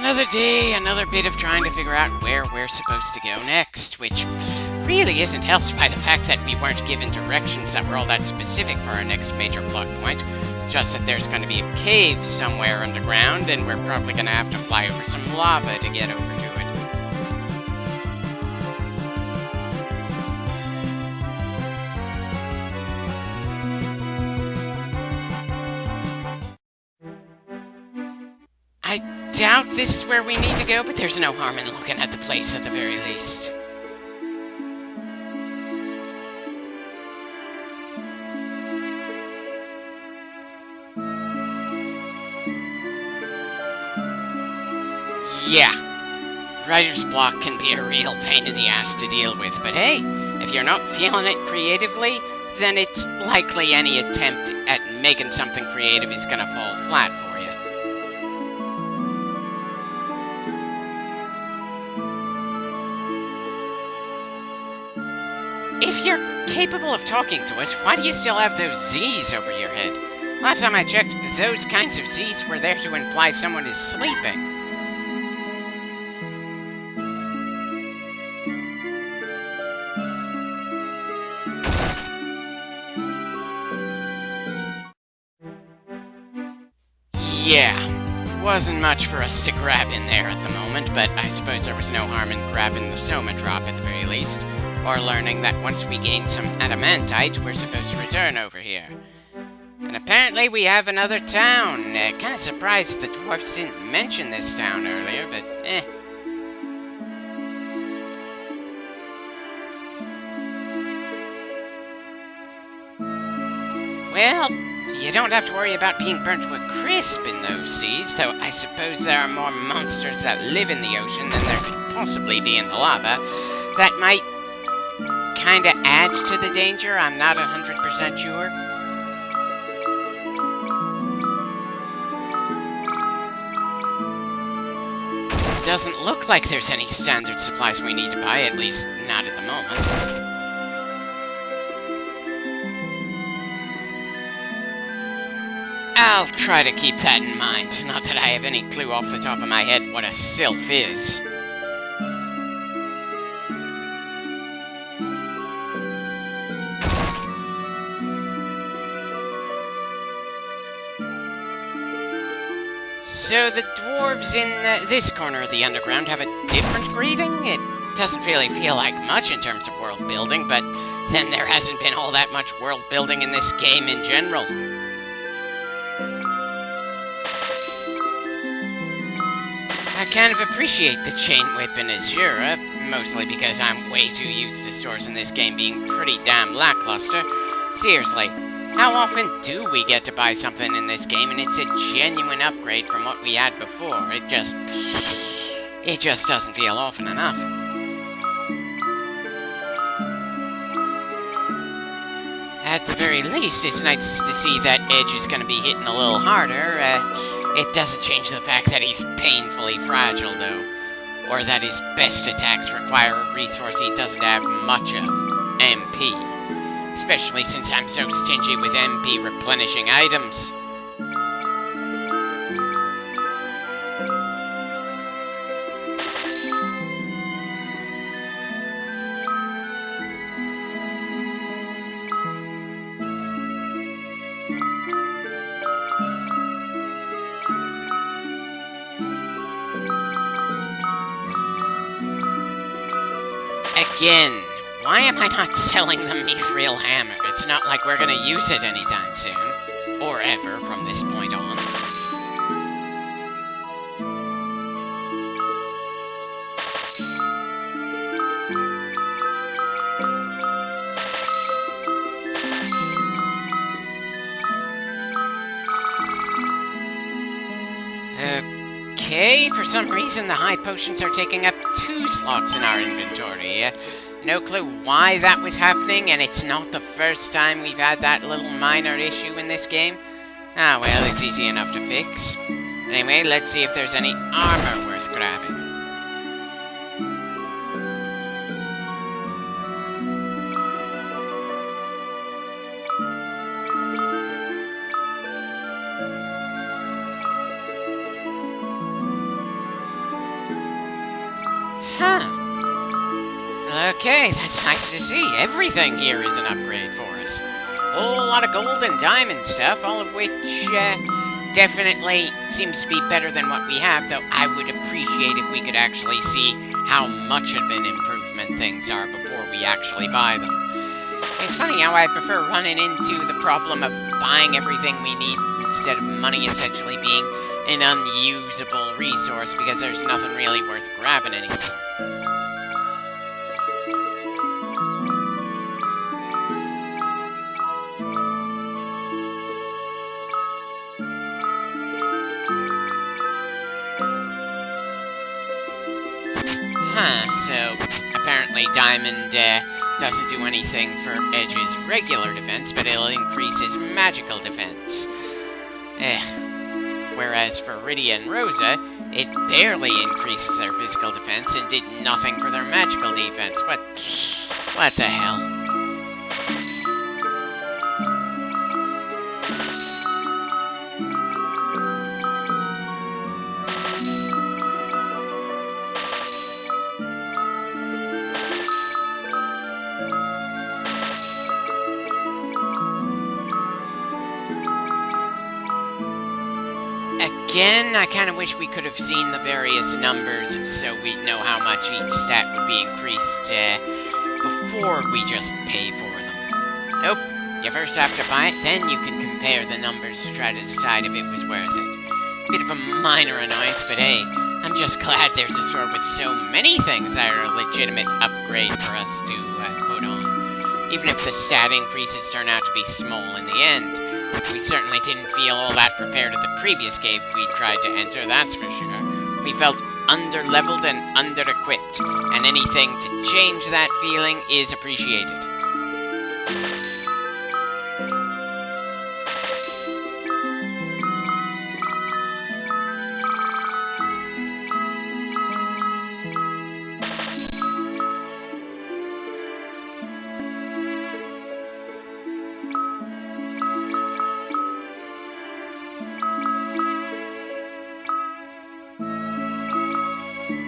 Another day, another bit of trying to figure out where we're supposed to go next, which really isn't helped by the fact that we weren't given directions that were all that specific for our next major plot point. Just that there's going to be a cave somewhere underground, and we're probably going to have to fly over some lava to get over to it. I doubt this is where we need to go, but there's no harm in looking at the place at the very least. Yeah, writer's block can be a real pain in the ass to deal with, but hey, if you're not feeling it creatively, then it's likely any attempt at making something creative is gonna fall flat for you. If you're capable of talking to us, why do you still have those Z's over your head? Last time I checked, those kinds of Z's were there to imply someone is sleeping. Yeah, wasn't much for us to grab in there at the moment, but I suppose there was no harm in grabbing the Soma drop at the very least, or learning that once we gain some adamantite, we're supposed to return over here. And apparently we have another town. Kinda surprised the dwarfs didn't mention this town earlier, but eh. Well, you don't have to worry about being burnt to a crisp in those seas, though I suppose there are more monsters that live in the ocean than there could possibly be in the lava. That might kinda add to the danger, I'm not 100% sure. Doesn't look like there's any standard supplies we need to buy, at least not at the moment. I'll try to keep that in mind, not that I have any clue off the top of my head what a sylph is. So the dwarves in this corner of the underground have a different greeting? It doesn't really feel like much in terms of world building, but then there hasn't been all that much world building in this game in general. I kind of appreciate the chain whip in Azura, mostly because I'm way too used to stores in this game being pretty damn lackluster. Seriously, how often do we get to buy something in this game and it's a genuine upgrade from what we had before? It just doesn't feel often enough. At the very least, it's nice to see that Edge is going to be hitting a little harder. It doesn't change the fact that he's painfully fragile, though. Or that his best attacks require a resource he doesn't have much of, MP. Especially since I'm so stingy with MP replenishing items. Again, why am I not selling the Mithril Hammer? It's not like we're gonna use it anytime soon. Or ever from this point on. Okay, for some reason the high potions are taking up 2 slots in our inventory. No clue why that was happening, and it's not the first time we've had that little minor issue in this game. Ah well, it's easy enough to fix. Anyway, let's see if there's any armor worth grabbing. Huh. Okay, that's nice to see. Everything here is an upgrade for us. A whole lot of gold and diamond stuff, all of which definitely seems to be better than what we have, though I would appreciate if we could actually see how much of an improvement things are before we actually buy them. It's funny how I prefer running into the problem of buying everything we need instead of money essentially being an unusable resource because there's nothing really worth grabbing anymore. So apparently Diamond doesn't do anything for Edge's regular defense, but it'll increase his magical defense. Whereas for Rydia and Rosa, it barely increases their physical defense and did nothing for their magical defense. What the hell? Again, I kind of wish we could have seen the various numbers so we'd know how much each stat would be increased before we just pay for them. Nope, you first have to buy it, then you can compare the numbers to try to decide if it was worth it. Bit of a minor annoyance, but hey, I'm just glad there's a store with so many things that are a legitimate upgrade for us to put on. Even if the stat increases turn out to be small in the end. We certainly didn't feel all that prepared at the previous cave we tried to enter, that's for sure. We felt under-leveled and under-equipped, and anything to change that feeling is appreciated.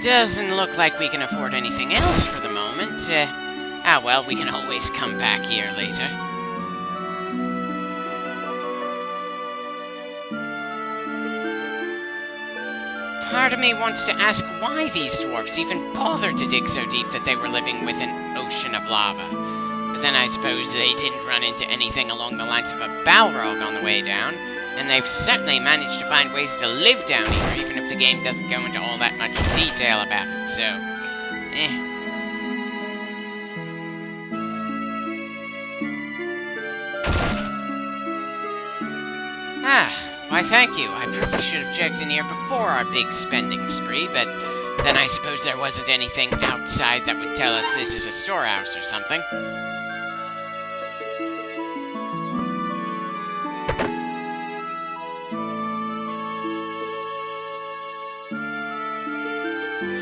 Doesn't look like we can afford anything else for the moment. Well, we can always come back here later. Part of me wants to ask why these dwarfs even bothered to dig so deep that they were living with an ocean of lava. But then I suppose they didn't run into anything along the lines of a Balrog on the way down. And they've certainly managed to find ways to live down here, even if the game doesn't go into all that much detail about it, so... Why thank you. I probably should have checked in here before our big spending spree, but then I suppose there wasn't anything outside that would tell us this is a storehouse or something.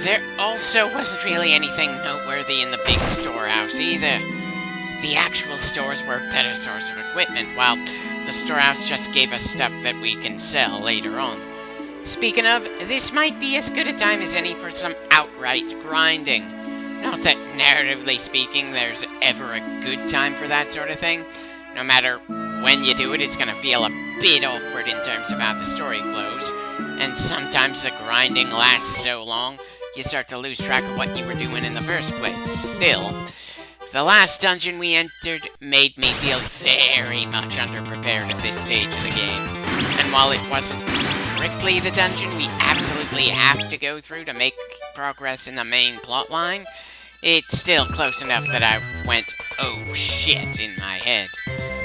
There also wasn't really anything noteworthy in the big storehouse either. The actual stores were a better source of equipment, while the storehouse just gave us stuff that we can sell later on. Speaking of, this might be as good a time as any for some outright grinding. Not that, narratively speaking, there's ever a good time for that sort of thing. No matter when you do it, it's gonna feel a bit awkward in terms of how the story flows. And sometimes the grinding lasts so long, you start to lose track of what you were doing in the first place. Still, the last dungeon we entered made me feel very much underprepared at this stage of the game. And while it wasn't strictly the dungeon we absolutely have to go through to make progress in the main plotline, it's still close enough that I went, oh shit, in my head.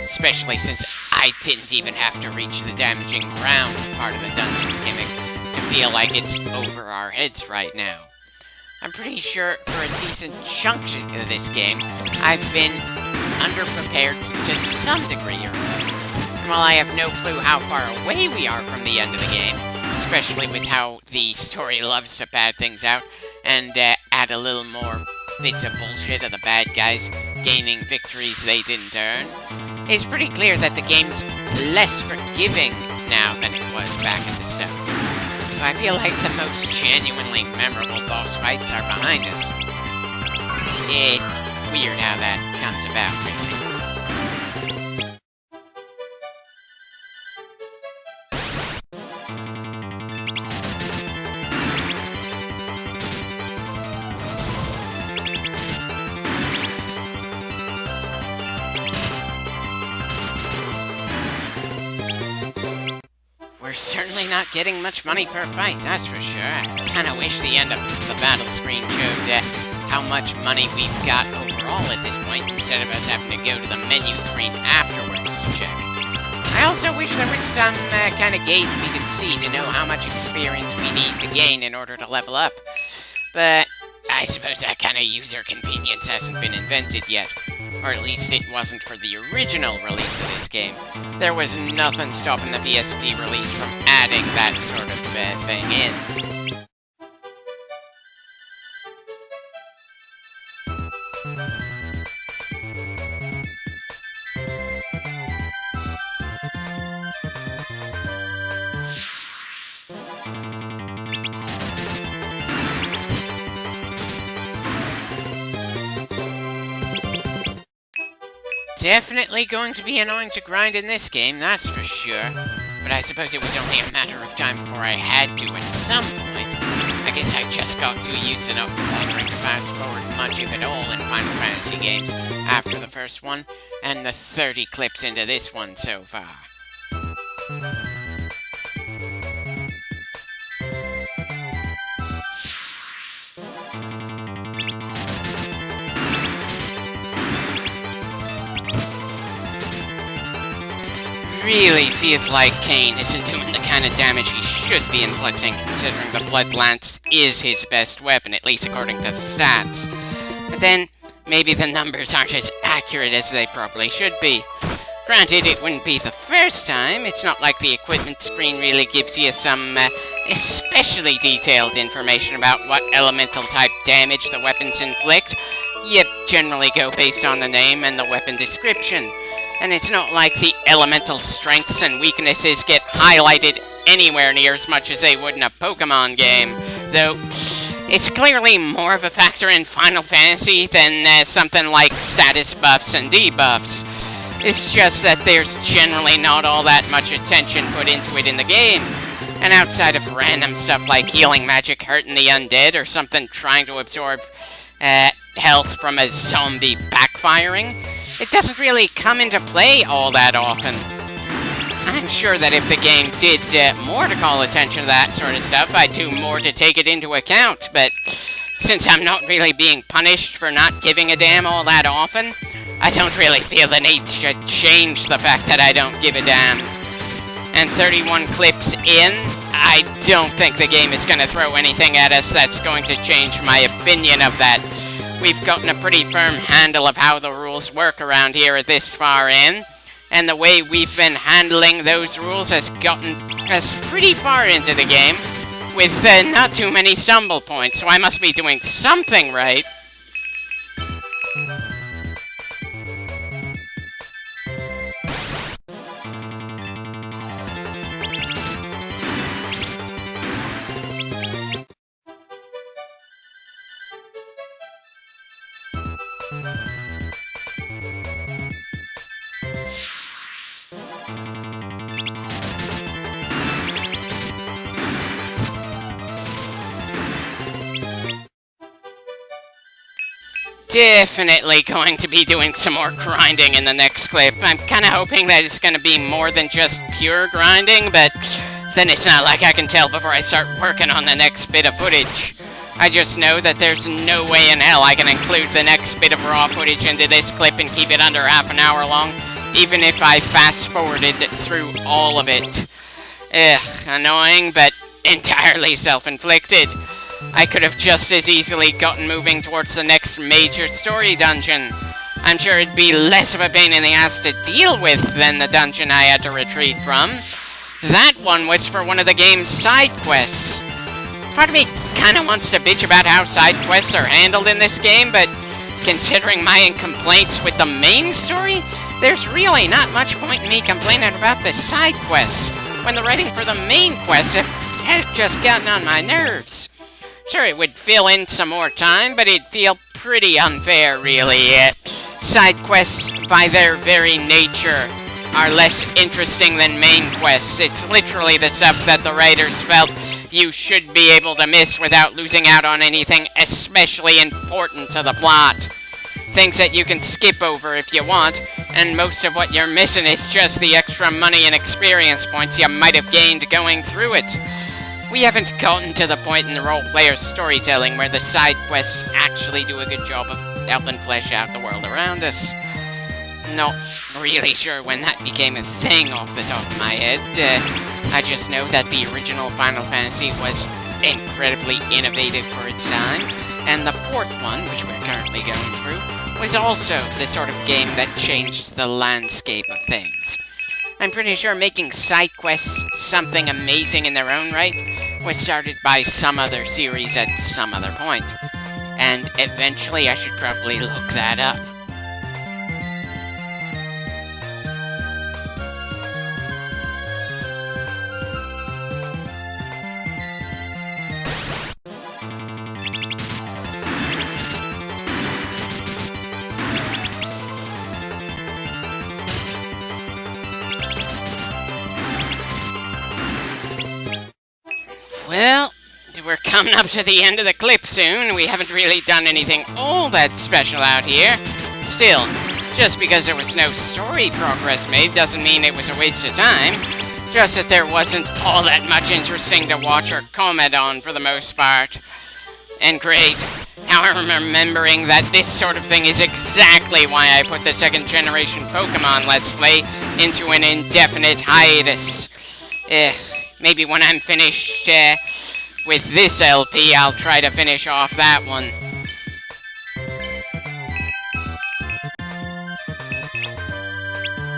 Especially since I didn't even have to reach the damaging ground part of the dungeon's gimmick to feel like it's over our heads right now. I'm pretty sure for a decent chunk of this game, I've been underprepared to some degree or another. And while I have no clue how far away we are from the end of the game, especially with how the story loves to pad things out and add a little more bits of bullshit of the bad guys gaining victories they didn't earn, it's pretty clear that the game's less forgiving now than it was back at the start. I feel like the most genuinely memorable boss fights are behind us. It's weird how that comes about, really. We're certainly not getting much money per fight, that's for sure. I kinda wish the end of the battle screen showed how much money we've got overall at this point, instead of us having to go to the menu screen afterwards to check. I also wish there was some kind of gauge we could see to know how much experience we need to gain in order to level up. But I suppose that kind of user convenience hasn't been invented yet. Or at least it wasn't for the original release of this game. There was nothing stopping the PSP release from adding that sort of thing in. Definitely going to be annoying to grind in this game, that's for sure. But I suppose it was only a matter of time before I had to at some point. I guess I just got too used to not bothering to fast forward much of it all in Final Fantasy games after the first one, and the 30 clips into this one so far. Really feels like Kain isn't doing the kind of damage he should be inflicting, considering the Blood Lance is his best weapon, at least according to the stats. But then, maybe the numbers aren't as accurate as they probably should be. Granted, it wouldn't be the first time. It's not like the equipment screen really gives you some especially detailed information about what elemental type damage the weapons inflict. You generally go based on the name and the weapon description. And it's not like the elemental strengths and weaknesses get highlighted anywhere near as much as they would in a Pokemon game, though it's clearly more of a factor in Final Fantasy than something like status buffs and debuffs. It's just that there's generally not all that much attention put into it in the game, and outside of random stuff like healing magic hurting the undead or something trying to absorb health from a zombie backfiring, it doesn't really come into play all that often. I'm sure that if the game did more to call attention to that sort of stuff, I'd do more to take it into account, but since I'm not really being punished for not giving a damn all that often, I don't really feel the need to change the fact that I don't give a damn. And 31 clips in, I don't think the game is going to throw anything at us that's going to change my opinion of that. We've gotten a pretty firm handle of how the rules work around here this far in, and the way we've been handling those rules has gotten us pretty far into the game, with not too many stumble points, so I must be doing something right. Definitely going to be doing some more grinding in the next clip. I'm kind of hoping that it's going to be more than just pure grinding, but then it's not like I can tell before I start working on the next bit of footage. I just know that there's no way in hell I can include the next bit of raw footage into this clip and keep it under half an hour long, even if I fast-forwarded through all of it. Ugh, annoying, but entirely self-inflicted. I could have just as easily gotten moving towards the next major story dungeon. I'm sure it'd be less of a pain in the ass to deal with than the dungeon I had to retreat from. That one was for one of the game's side quests. Part of me kinda wants to bitch about how side quests are handled in this game, but considering my complaints with the main story, there's really not much point in me complaining about the side quests, when the writing for the main quests have has just gotten on my nerves. Sure, it would fill in some more time, but it'd feel pretty unfair, really. Side quests, by their very nature, are less interesting than main quests. It's literally the stuff that the writers felt you should be able to miss without losing out on anything especially important to the plot. Things that you can skip over if you want, and most of what you're missing is just the extra money and experience points you might have gained going through it. We haven't gotten to the point in the role-player's storytelling where the side quests actually do a good job of helping flesh out the world around us. Not really sure when that became a thing off the top of my head. I just know that the original Final Fantasy was incredibly innovative for its time, and the fourth one, which we're currently going through, was also the sort of game that changed the landscape of things. I'm pretty sure making side quests something amazing in their own right was started by some other series at some other point. And eventually I should probably look that up. Well, we're coming up to the end of the clip soon. We haven't really done anything all that special out here. Still, just because there was no story progress made doesn't mean it was a waste of time. Just that there wasn't all that much interesting to watch or comment on for the most part. And great. Now I'm remembering that this sort of thing is exactly why I put the second generation Pokemon Let's Play into an indefinite hiatus. Maybe when I'm finished with this LP, I'll try to finish off that one.